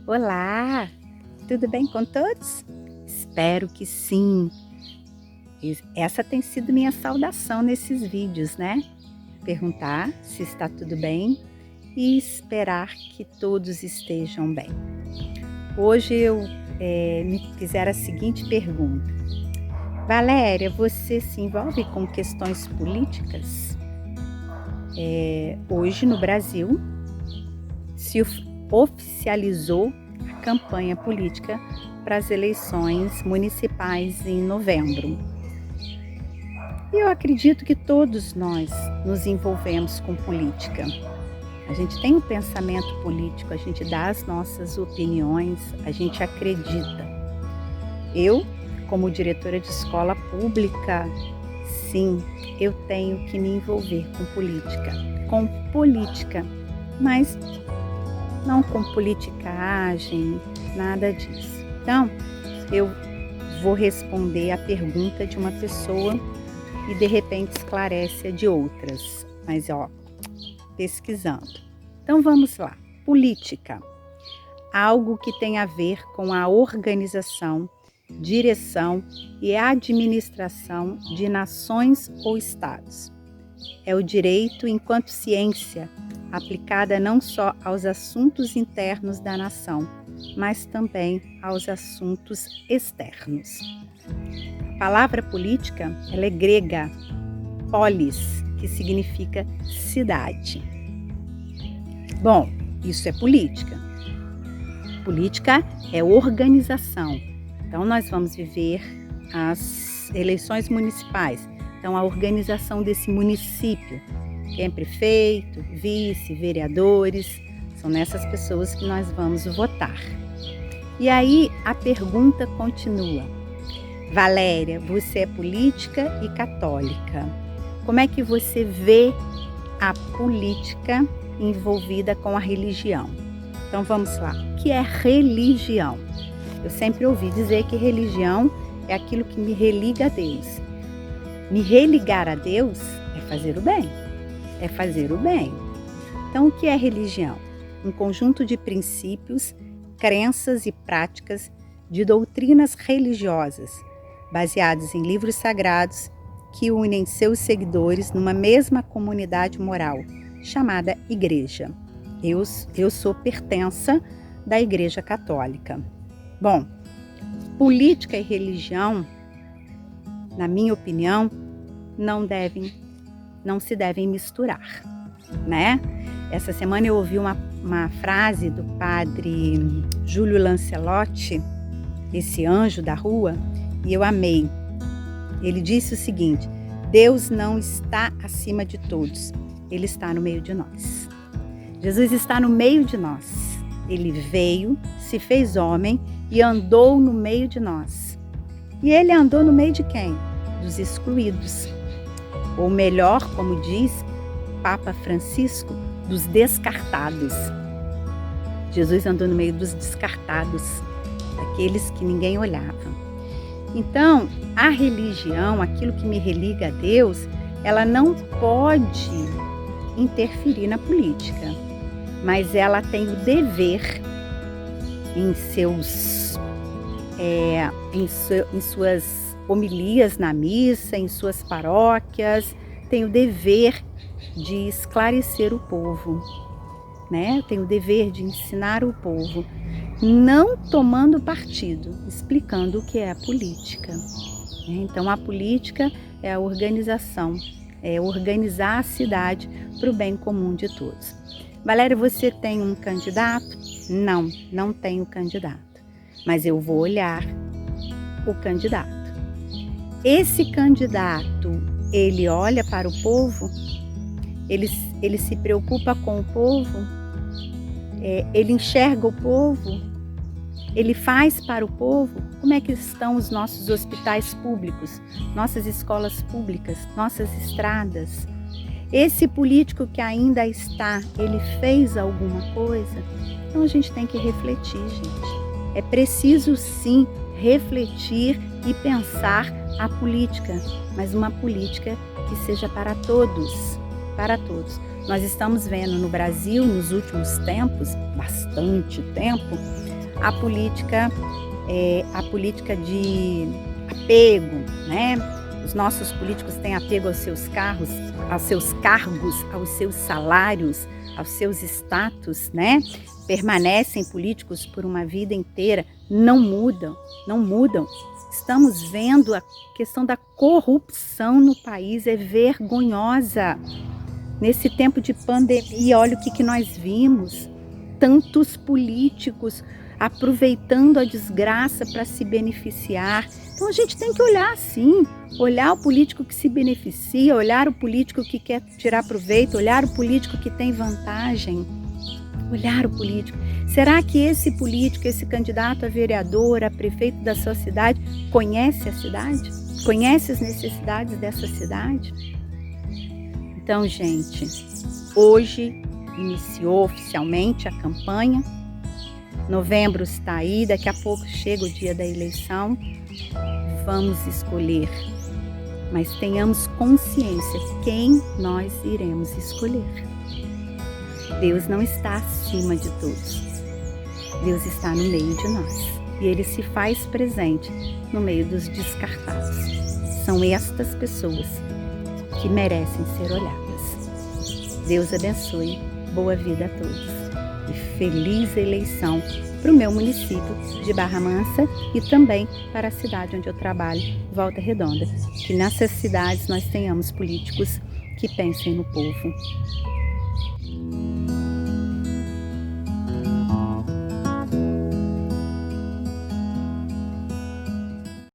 Olá, tudo bem com todos? Espero que sim. Essa tem sido minha saudação nesses vídeos, né? Perguntar se está tudo bem e esperar que todos estejam bem. Hoje eu me fizer a seguinte pergunta: Valéria, você se envolve com questões políticas? Hoje no Brasil se oficializou a campanha política para as eleições municipais em novembro. E eu acredito que todos nós nos envolvemos com política. A gente tem um pensamento político, a gente dá as nossas opiniões, a gente acredita. Eu, como diretora de escola pública, sim, eu tenho que me envolver com política, mas não com politicagem, nada disso. Então, eu vou responder a pergunta de uma pessoa e de repente esclarece a de outras, mas pesquisando. Então vamos lá. Política, algo que tem a ver com a organização, direção e administração de nações ou estados. É o direito enquanto ciência, aplicada não só aos assuntos internos da nação, mas também aos assuntos externos. A palavra política, ela é grega, polis, que significa cidade. Bom, isso é política. Política é organização. Então, nós vamos viver as eleições municipais. Então, a organização desse município, quem é prefeito, vice, vereadores, são nessas pessoas que nós vamos votar. E aí a pergunta continua. Valéria, você é política e católica. Como é que você vê a política envolvida com a religião? Então vamos lá. O que é religião? Eu sempre ouvi dizer que religião é aquilo que me religa a Deus. Me religar a Deus é fazer o bem. É fazer o bem. Então, o que é religião? Um conjunto de princípios, crenças e práticas de doutrinas religiosas, baseadas em livros sagrados que unem seus seguidores numa mesma comunidade moral, chamada igreja. Eu sou pertença da Igreja Católica. Bom, política e religião, na minha opinião, não se devem misturar, né? Essa semana eu ouvi uma frase do padre Júlio Lancelotti, esse anjo da rua, e eu amei. Ele disse o seguinte: Deus não está acima de todos, Ele está no meio de nós. Jesus está no meio de nós. Ele veio, se fez homem e andou no meio de nós. E Ele andou no meio de quem? Dos excluídos. Ou melhor, como diz Papa Francisco, dos descartados. Jesus andou no meio dos descartados, daqueles que ninguém olhava. Então, a religião, aquilo que me religa a Deus, ela não pode interferir na política, mas ela tem o dever em suas homilias na missa, em suas paróquias, tem o dever de esclarecer o povo, né? Tem o dever de ensinar o povo, não tomando partido, explicando o que é a política. Então, a política é a organização, é organizar a cidade para o bem comum de todos. Valéria, você tem um candidato? Não tenho candidato, mas eu vou olhar o candidato. Esse candidato, ele olha para o povo? Ele se preocupa com o povo? Ele enxerga o povo? Ele faz para o povo? Como é que estão os nossos hospitais públicos, nossas escolas públicas, nossas estradas? Esse político que ainda está, ele fez alguma coisa? Então a gente tem que refletir, gente. É preciso sim refletir e pensar a política, mas uma política que seja para todos, para todos. Nós estamos vendo no Brasil, nos últimos tempos, bastante tempo, a política de apego, né? Os nossos políticos têm apego aos seus cargos, aos seus salários, aos seus status, né? Permanecem políticos por uma vida inteira, não mudam. Estamos vendo a questão da corrupção no país, é vergonhosa. Nesse tempo de pandemia, olha o que nós vimos. Tantos políticos aproveitando a desgraça para se beneficiar. Então a gente tem que olhar assim, olhar o político que se beneficia, olhar o político que quer tirar proveito, olhar o político que tem vantagem, olhar o político. Será que esse político, esse candidato a vereador, a prefeito da sua cidade, conhece a cidade? Conhece as necessidades dessa cidade? Então, gente, hoje iniciou oficialmente a campanha. Novembro está aí, daqui a pouco chega o dia da eleição. Vamos escolher, mas tenhamos consciência quem nós iremos escolher. Deus não está acima de todos. Deus está no meio de nós e Ele se faz presente no meio dos descartados. São estas pessoas que merecem ser olhadas. Deus abençoe, boa vida a todos e feliz eleição para o meu município de Barra Mansa e também para a cidade onde eu trabalho, Volta Redonda. Que nessas cidades nós tenhamos políticos que pensem no povo.